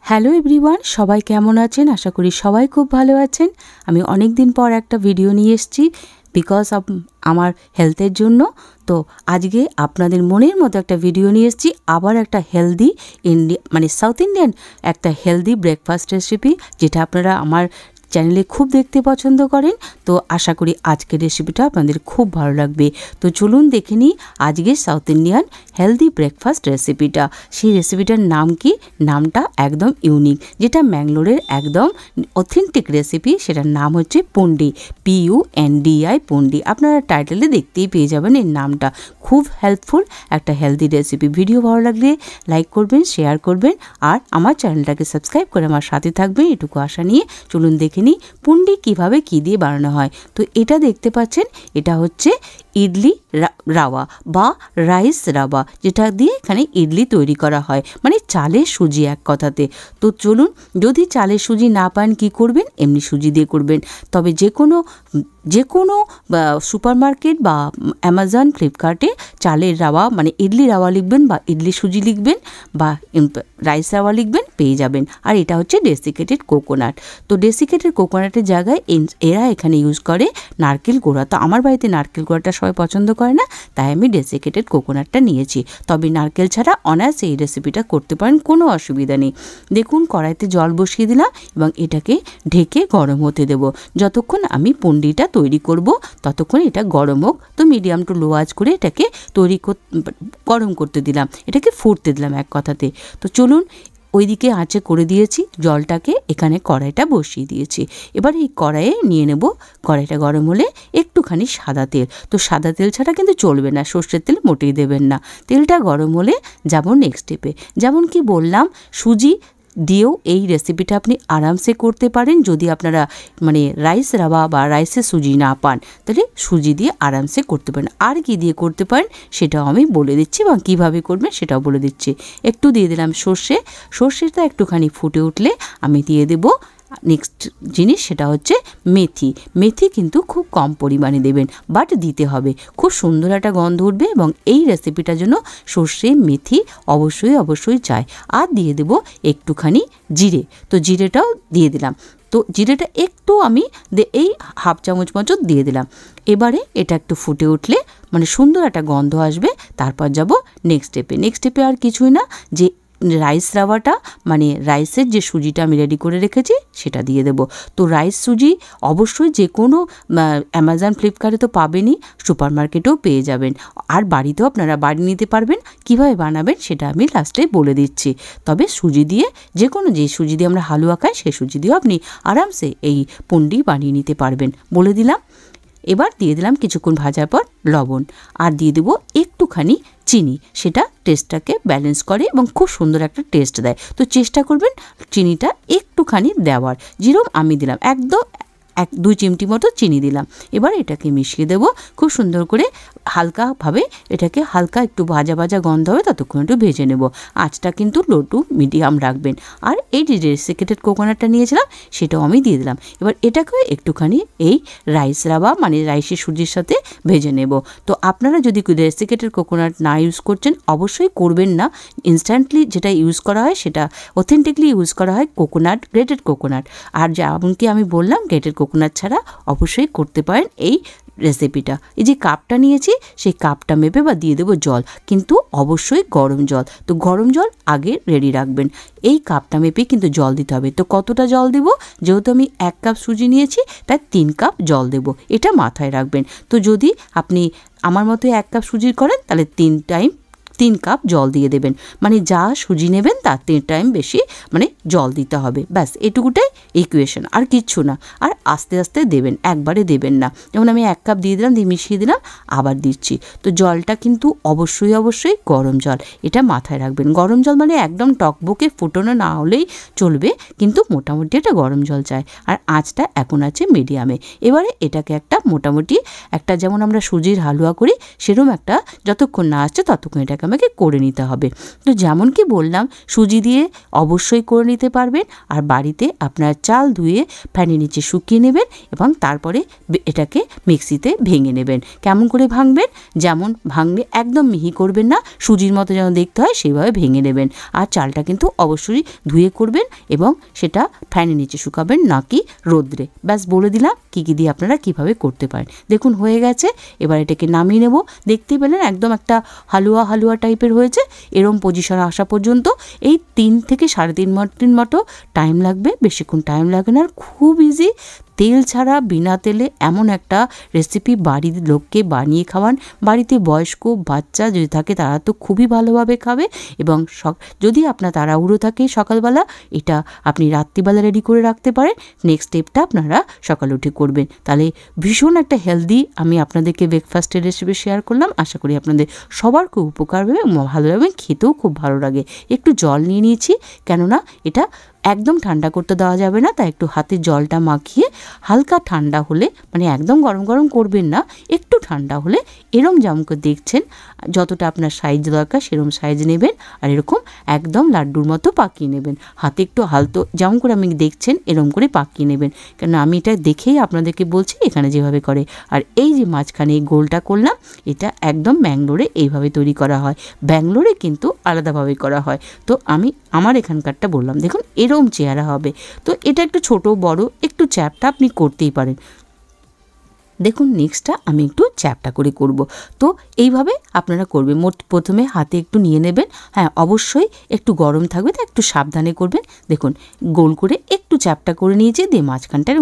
Hello everyone, সবাই কেমন আছেন? আশা করি সবাই খুব ভালো আছেন। আমি অনেক দিন পর একটা ভিডিও নিয়ে এসেছি বিকজ অফ আমার হেলথের জন্য। তো আজকে আপনাদের মনের মতো একটা ভিডিও নিয়ে এসেছি, আবার একটা হেলদি সাউথ ইন্ডিয়ান একটা হেলদি ব্রেকফাস্ট রেসিপি, যেটা আপনারা আমার চ্যানেলে খুব দেখতে পছন্দ করেন। তো আশা করি আজকের রেসিপিটা আপনাদের খুব ভালো লাগবে। তো চলুন দেখে নিই আজকে সাউথ ইন্ডিয়ান হেলদি ব্রেকফাস্ট রেসিপিটা। সেই রেসিপিটার নাম কি? নামটা একদম ইউনিক, যেটা ম্যাঙ্গালোরের একদম অথেন্টিক রেসিপি। সেটার নাম হচ্ছে পুন্ডি, PUNDI, পুন্ডি। আপনারা টাইটেলে দেখতেই পেয়ে যাবেন এর নামটা। খুব হেল্পফুল একটা হেলদি রেসিপি। ভিডিও ভালো লাগলে লাইক করবেন, শেয়ার করবেন, আর আমার চ্যানেলটাকে সাবস্ক্রাইব করে আমার সাথে থাকবেন, এটুকু আশা নিয়ে চলুন দেখে নিই পুন্ডি কীভাবে কী দিয়ে বানানো হয়। তো এটা দেখতে পাচ্ছেন, এটা হচ্ছে ইডলি রাওয়া বা রাইস রাওয়া, যেটা দিয়ে এখানে ইডলি তৈরি করা হয়, মানে চালের সুজি এক কথাতে। তো চলুন, যদি চালের সুজি না পান কি করবেন? এমনি সুজি দিয়ে করবেন। তবে যে কোনো সুপার মার্কেট বা অ্যামাজন, ফ্লিপকার্টে চালের রাওয়া মানে ইডলি রাওয়া লিখবেন বা ইডলি সুজি লিখবেন বা রাইস রাওয়া লিখবেন, পেয়ে যাবেন। আর এটা হচ্ছে ডেসিকেটেড কোকোনাট। তো ডেসিকেটেড কোকোনাটের জায়গায় এরা এখানে ইউজ করে নারকেল গুঁড়া। তো আমার বাড়িতে নারকেল গুঁড়াটা সবাই পছন্দ করে না, তাই আমি ডেসিকেটেড কোকোনাটটা নিয়েছি। তবে নারকেল ছাড়া অনায়াসে এই রেসিপিটা করতে পারেন, কোনো অসুবিধা নেই। দেখুন, কড়াইতে জল বসিয়ে দিলাম এবং এটাকে ঢেকে গরম হতে দেব। যতক্ষণ আমি পুন্ডিটা তৈরি করব ততক্ষণ এটা গরম হোক। তো মিডিয়াম টু লো আঁচ করে এটাকে গরম করতে দিলাম, এটাকে ফুটতে দিলাম এক কথাতে। তো চলুন, ওইদিকে আঁচে করে দিয়েছি জলটাকে, এখানে কড়াইটা বসিয়ে দিয়েছি। এবার এই কড়াইয়ে নিয়ে নেব, কড়াইটা গরম হলে একটুখানি সাদা তেল। তো সাদা তেল ছাড়া কিন্তু চলবে না, সর্ষের তেল মোটেই দেবেন না। তেলটা গরম হলে যাব নেক্সট স্টেপে। যেমন কি বললাম, সুজি দিয়েও এই রেসিপিটা আপনি আরামসে করতে পারেন। যদি আপনারা রাইস রাওয়া বা রাইসের সুজি না পান, তাহলে সুজি দিয়ে আরামসে করতে পারেন। আর কি দিয়ে করতে পারেন সেটাও আমি বলে দিচ্ছি, এবং কীভাবে করবেন সেটাও বলে দিচ্ছি। একটু দিয়ে দিলাম সর্ষেটা একটুখানি ফুটে উঠলে আমি দিয়ে দেব নেক্সট জিনিস, সেটা হচ্ছে মেথি কিন্তু খুব কম পরিমাণে দেবেন, বাট দিতে হবে। খুব সুন্দর একটা গন্ধ উঠবে, এবং এই রেসিপিটার জন্য সর্ষে মেথি অবশ্যই চাই। আর দিয়ে দেব একটুখানি জিরে। তো জিরেটাও দিয়ে দিলাম। তো জিরেটা একটু আমি এই হাফ চামচ মতো দিয়ে দিলাম। এবারে এটা একটু ফুটে উঠলে সুন্দর একটা গন্ধ আসবে। তারপর যাব নেক্সট স্টেপে। আর কিছুই না, যে রাইস রাওয়াটা রাইসের যে সুজিটা আমি রেডি করে রেখেছি সেটা দিয়ে দেব। তো রাইস সুজি অবশ্যই যে কোনো অ্যামাজন, ফ্লিপকার্টে তো পাবেনই, সুপার মার্কেটেও পেয়ে যাবেন। আর বাড়িতেও আপনারা বানিয়ে নিতে পারবেন। কিভাবে বানাবেন সেটা আমি লাস্টে বলে দিচ্ছি। তবে সুজি দিয়ে যে সুজি দিয়ে আমরা হালুয়া খাই, সেই সুজি দিয়েও আপনি আরামসে এই পুন্ডি বানিয়ে নিতে পারবেন, বলে দিলাম। এবার দিয়ে দিলাম কিছুক্ষণ ভাজার পর লবণ, আর দিয়ে দেবো একটুখানি চিনি। সেটা টেস্টটাকে ব্যালেন্স করে এবং খুব সুন্দর একটা টেস্ট দেয়। তো চেষ্টা করবেন চিনিটা একটুখানি দেওয়ার। যেরকম আমি দিলাম, একদম 1-2 চিমটি মতো চিনি দিলাম। এবার এটাকে মিশিয়ে দেব খুব সুন্দর করে, হালকাভাবে এটাকে হালকা একটু ভাজা গন্ধ হবে ততক্ষণ একটু ভেজে নেব। আঁচটা কিন্তু লো টু মিডিয়াম রাখবেন। আর এই যে ডেসিকেটেড কোকোনাটটা নিয়েছিলাম সেটাও আমি দিয়ে দিলাম। এবার এটাকে একটুখানি এই রাইস রাওয়া রাইসের সুজির সাথে ভেজে নেব। তো আপনারা যদি ডেসিকেটেড কোকোনাট না ইউজ করছেন, অবশ্যই করবেন না। ইনস্ট্যান্টলি যেটা ইউজ করা হয় সেটা অথেন্টিকলি ইউজ করা হয় গ্রেটেড কোকোনাট। আর যেমনকি আমি বললাম, গ্রেটেড কোকোনাট ছাড়া অবশ্যই করতে পারেন এই রেসিপিটা। এই যে কাপটা নিয়েছি, সেই কাপটা মেপে বা দিয়ে দেবো জল, কিন্তু অবশ্যই গরম জল। তো গরম জল আগে রেডি রাখবেন। এই কাপটা মেপে কিন্তু জল দিতে হবে। তো কতটা জল দেব? যেহেতু আমি 1 কাপ সুজি নিয়েছি, তাই 3 কাপ জল দেব, এটা মাথায় রাখবেন। তো যদি আপনি আমার মতো 1 কাপ সুজি করেন, তাহলে 3 কাপ জল দিয়ে দেবেন। যা সুজি নেবেন তার 3 টাইম বেশি জল দিতে হবে। ব্যাস এটুকুটাই ইকুয়েশন, আর কিচ্ছু না। আর আস্তে আস্তে দেবেন, একবারে দেবেন না। যেমন আমি 1 কাপ দিয়ে দিলাম, দিয়ে মিশিয়ে দিলাম, আবার দিচ্ছি। তো জলটা কিন্তু অবশ্যই গরম জল, এটা মাথায় রাখবেন। গরম জল একদম টকবকে ফুটানো না হলেই চলবে, কিন্তু মোটামুটি একটা গরম জল চাই। আর আঁচটা এখন আছে মিডিয়ামে। এবারে এটাকে মোটামুটি যেমন আমরা সুজির হালুয়া করি সেরকম যতক্ষণ না আসছে ততক্ষণ এটাকে আমাকে করে নিতে হবে। তো যেমন কি বললাম, সুজি দিয়ে অবশ্যই করে নিতে পারবেন। আর বাড়িতে আপনার চাল ধুয়ে ফ্যানের নিচে শুকিয়ে নেবেন এবং তারপরে এটাকে মিক্সিতে ভেঙে নেবেন। কেমন করে ভাঙবেন? যেমন ভাঙলে একদম মিহি করবেন না, সুজির মতো যেন দেখতে হয় সেইভাবে ভেঙে নেবেন। আর চালটা কিন্তু অবশ্যই ধুয়ে করবেন এবং সেটা ফ্যানের নিচে শুকাবেন, নাকি রোদ্রে। ব্যাস বলে দিলাম কী কী দিয়ে আপনারা কীভাবে করতে পারেন। দেখুন হয়ে গেছে। এবার এটাকে নামিয়ে নেব। দেখতেই পেলেন একদম একটা হালুয়া হালুয়া টাইপের হয়েছে। এরম পজিশনে আসা পর্যন্ত এই 3 থেকে 3.5 মিনিট মতো টাইম লাগবে, বেশিক্ষণ টাইম লাগে না। আর খুব ইজি, তেল ছাড়া বিনা তেলে এমন একটা রেসিপি বাড়ির লোককে বানিয়ে খাওয়ান। বাড়িতে বয়স্ক বাচ্চা যদি থাকে তারা তো খুবই ভালোভাবে খাবে। এবং যদি আপনার তাড়াহুড়ো থাকে সকালবেলা, এটা আপনি রাত্রিবেলা রেডি করে রাখতে পারেন। নেক্সট স্টেপটা আপনারা সকালে উঠে করবেন। তাহলে ভীষণ একটা হেলদি আমি আপনাদেরকে ব্রেকফাস্টের রেসিপি শেয়ার করলাম। আশা করি আপনাদের সবার খুব উপকার হবে, ভালো লাগবে, খেতেও খুব ভালো লাগে। একটু জল নিয়ে নিয়েছি, কেননা এটা একদম ঠান্ডা করতে দেওয়া যাবে না, তাই একটু হাতে জলটা মাখিয়ে হালকা ঠান্ডা হলে, মানে একদম গরম গরম করবেন না, একটু ঠান্ডা হলে এরম যেমন করে দেখছেন, যতটা আপনার সাইজ দরকার সেরকম সাইজ নেবেন। আর এরকম একদম লাড্ডুর মতো পাকিয়ে নেবেন। হাতে একটু হালতো যেমন করে আমি দেখছেন এরম করে পাকিয়ে নেবেন, কেন আমি এটা দেখেই আপনাদেরকে বলছি এখানে যেভাবে করে। আর এই যে মাঝখানে এই গোলটা করলাম, এটা একদম ব্যাঙ্গালোরে এইভাবে তৈরি করা হয়। ব্যাঙ্গালোরে কিন্তু আলাদাভাবে করা হয়। তো আমি আমার এখানকারটা বললাম। দেখুন এরম চেহারা হবে। তো এটা একটু ছোট বড় একটু চ্যাপটা আপনি করতেই পারেন। দেখুন নেক্সটটা আমি একটু চ্যাপটা করে করব। তো এইভাবে আপনারা করবেন। প্রথমে হাতে একটু নিয়ে নেবেন। হ্যাঁ, অবশ্যই একটু গরম থাকবে, তো একটু সাবধানে করবেন। দেখুন গোল করে একটু চ্যাপটা করে নিয়েছি, দিয়ে মাঝখানটার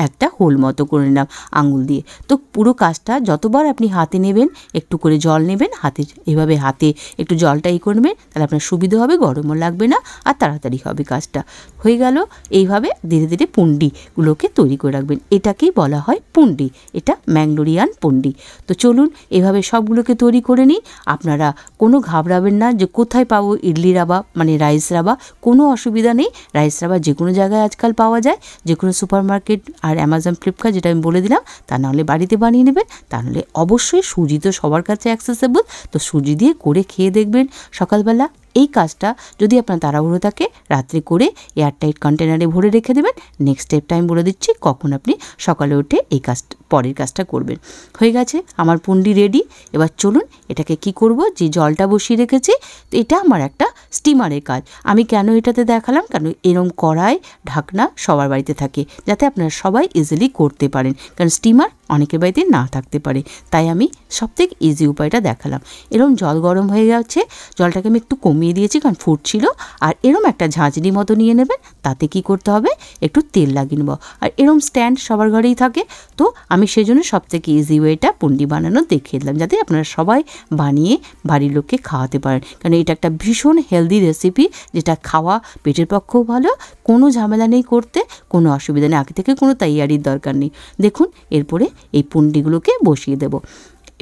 একটা হোল মতো করে নিলাম আঙুল দিয়ে। তো পুরো কাজটা যতবার আপনি হাতে নেবেন একটু করে জল নেবেন, হাতে এভাবে হাতে একটু জলটা করে নেবেন, তাহলে আপনার সুবিধা হবে, গরমও লাগবে না আর তাড়াতাড়ি হবে কাজটা। হয়ে গেল। এইভাবে ধীরে ধীরে পুন্ডিগুলোকে তৈরি করে রাখবেন। এটাকেই বলা হয় পুন্ডি, এটা ম্যাঙ্গলোরিয়ান পুন্ডি। তো চলুন এভাবে সবগুলোকে তৈরি করে নিই। আপনারা কোনো ঘাবড়াবেন না যে কোথায় পাবো ইডলি রাবা, মানে রাইস রাবা। কোনো অসুবিধা নেই। রাইস রাবা যে কোনো জায়গায় আজকাল পাওয়া যায়, যে কোনো সুপার মার্কেট আর অ্যামাজন, ফ্লিপকার্ট, যেটা আমি বলে দিলাম। তা নাহলে বাড়িতে বানিয়ে নেবেন। তাহলে অবশ্যই সুজি তো সবার কাছে অ্যাক্সেসেবল, তো সুজি দিয়ে করে খেয়ে দেখবেন সকালবেলা। এই কাজটা যদি আপনার তাড়াহুড়ো থাকে রাত্রে করে এয়ারটাইট কন্টেনারে ভরে রেখে দেবেন। নেক্সট স্টেপটা আমি বলে দিচ্ছি কখন আপনি সকালে উঠে এই কাজটা, পরের কাজটা করবেন। হয়ে গেছে আমার পুন্ডি রেডি। এবার চলুন এটাকে কি করব, যে জলটা বসিয়ে রেখেছি, তো এটা আমার একটা স্টিমারের কাজ। আমি কেন এটাতে দেখালাম, কারণ এরম কড়াই ঢাকনা সবার বাড়িতে থাকে, যাতে আপনারা সবাই ইজিলি করতে পারেন। কারণ স্টিমার অনেকের বাড়িতে না থাকতে পারে, তাই আমি সবথেকে ইজি উপায়টা দেখালাম। এরম জল গরম হয়ে যাচ্ছে, জলটাকে আমি একটু কমিয়ে দিয়েছি কারণ ফুটছিল। আর এরম একটা ঝাঁঝরি মতো নিয়ে নেবেন, তাতে কি করতে হবে, একটু তেল লাগিয়ে নেব। আর এরম স্ট্যান্ড সবার ঘরেই থাকে। তো আমি সেজন্য সবথেকে ইজি ওয়েটা পুন্ডি বানানো দেখিয়ে দিলাম, যাতে আপনারা সবাই বানিয়ে বাড়ির লোককে খাওয়াতে পারেন। কারণ এটা একটা ভীষণ হেলদি রেসিপি, যেটা খাওয়া পেটের পক্ষেও ভালো, কোনো ঝামেলা নেই করতে, কোনো অসুবিধা নেই, আগে থেকে কোনো তৈয়ারির দরকার নেই। দেখুন এরপরে এই পুন্ডিগুলোকে বসিয়ে দেব।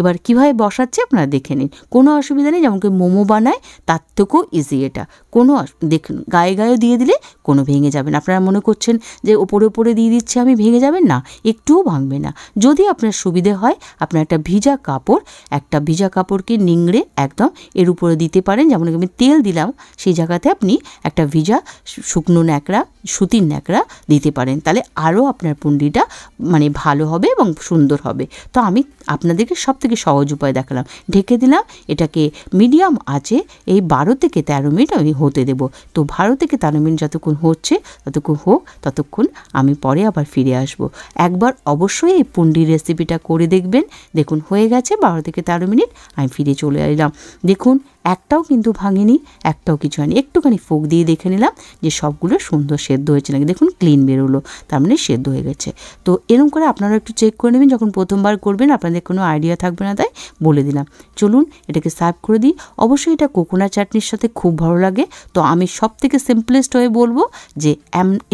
এবার কীভাবে বসাচ্ছে আপনারা দেখে নিন, কোনো অসুবিধা নেই। যেমন কি মোমো বানায় তার থেকেও ইজি এটা। কোনো দেখুন গায়ে গায়েও দিয়ে দিলে কোনো ভেঙে যাবে না। আপনারা মনে করছেন যে ওপরে ওপরে দিয়ে দিচ্ছে আমি, ভেঙে যাবেন না, একটুও ভাঙবে না। যদি আপনার সুবিধে হয় আপনার একটা ভিজা কাপড়কে নিংড়ে একদম এর উপরে দিতে পারেন। যেমন আমি তেল দিলাম, সেই জায়গাতে আপনি একটা ভিজা শুকনো ন্যাকড়া, সুতির ন্যাকড়া দিতে পারেন। তাহলে আরও আপনার পুন্ডিটা মানে ভালো হবে এবং সুন্দর হবে। তো আমি আপনাদেরকে সব থেকে সহজ উপায় দেখালাম। ঢেকে দিলাম, এটাকে মিডিয়াম আছে এই 12 থেকে 13 মিনিট আমি হতে দেব। তো 12 থেকে 13 মিনিট যতক্ষণ হচ্ছে ততক্ষণ হোক, ততক্ষণ আমি পরে আবার ফিরে আসব। একবার অবশ্যই এই পুন্ডির রেসিপিটা করে দেখবেন। দেখুন হয়ে গেছে 12 থেকে 13 মিনিট, আমি ফিরে চলে এলাম। দেখুন একটাও কিন্তু ভাঙেনি, একটাও কিছু হয়নি। একটুখানি ফোক দিয়ে দেখে নিলাম যে সবগুলো সুন্দর সেদ্ধ হয়েছে নাকি। দেখুন ক্লিন বেরোলো, তার মানে সেদ্ধ হয়ে গেছে। তো এরকম করে আপনারা একটু চেক করে নেবেন যখন প্রথমবার করবেন, আপনাদের কোনো আইডিয়া থাকবে না, তাই বলে দিলাম। চলুন এটাকে সার্ভ করে দিই। অবশ্যই এটা কোকোনাট চাটনির সাথে খুব ভালো লাগে। তো আমি সব থেকে সিম্পলেস্ট হয়ে বলবো যে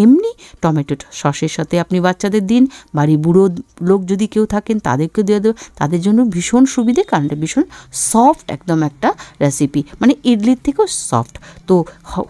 এমনি টমেটো সসের সাথে আপনি বাচ্চাদের দিন, বাড়ি বুড়ো লোক যদি কেউ থাকেন তাদেরকে দিয়ে দেবো, তাদের জন্য ভীষণ সুবিধে। কারণ এটা ভীষণ সফট একদম একটা রেসিপি। রেসিপি, মানে ইডলির থেকেও সফট। তো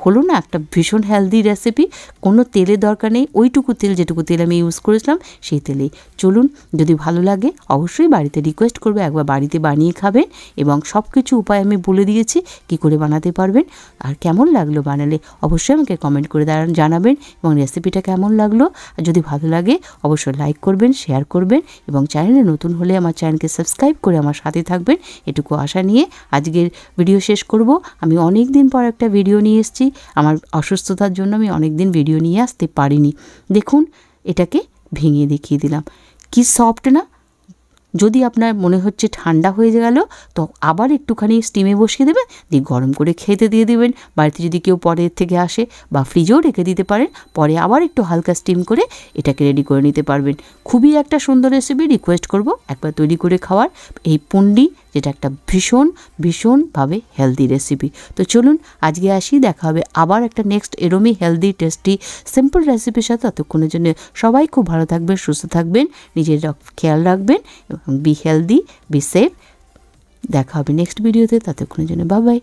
হলো না একটা ভীষণ হেলদি রেসিপি, কোনো তেলের দরকার নেই, ওইটুকু তেল যেটুকু তেল আমি ইউজ করেছিলাম সেই তেলেই। চলুন, যদি ভালো লাগে অবশ্যই বাড়িতে রিকোয়েস্ট করবো একবার বাড়িতে বানিয়ে খাবেন, এবং সব কিছু উপায় আমি বলে দিয়েছি কি করে বানাতে পারবেন। আর কেমন লাগলো বানালে অবশ্যই আমাকে কমেন্ট করে জানাবেন, এবং রেসিপিটা কেমন লাগলো। আর যদি ভালো লাগে অবশ্যই লাইক করবেন, শেয়ার করবেন, এবং চ্যানেলে নতুন হলে আমার চ্যানেলকে সাবস্ক্রাইব করে আমার সাথে থাকবেন, এটুকু আশা নিয়ে আজকের ভিডিও শেষ করব। আমি অনেক দিন পর একটা ভিডিও নিয়ে এসেছি, আমার অসুস্থতার জন্য আমি অনেক দিন ভিডিও নিয়ে আসতে পারিনি। দেখুন, এটাকে ভেঙে দেখিয়ে দিলাম, কি সফট না। যদি আপনার মনে হচ্ছে ঠান্ডা হয়ে গেল তো আবার একটুখানি স্টিমে বসিয়ে দেবেন, দিয়ে গরম করে খেতে দিয়ে দেবেন। বাড়িতে যদি কেউ পরের থেকে আসে, বা ফ্রিজেও রেখে দিতে পারেন, পরে আবার একটু হালকা স্টিম করে এটাকে রেডি করে নিতে পারবেন। খুবই একটা সুন্দর রেসিপি, রিকোয়েস্ট করব একবার তৈরি করে খাওয়ার। এই পুন্ডি, যেটা একটা ভীষণভাবে হেলদি রেসিপি। তো চলুন আজকে আসি, দেখা হবে আবার একটা নেক্সট এরমই হেলদি টেস্টি সিম্পল রেসিপির সাথে। ততক্ষণের জন্য সবাই খুব ভালো থাকবেন, সুস্থ থাকবেন, নিজের খেয়াল রাখবেন, এবং বি হেলদি, বি সেফ। দেখা হবে নেক্সট ভিডিওতে, ততক্ষণের জন্য বাই বাই।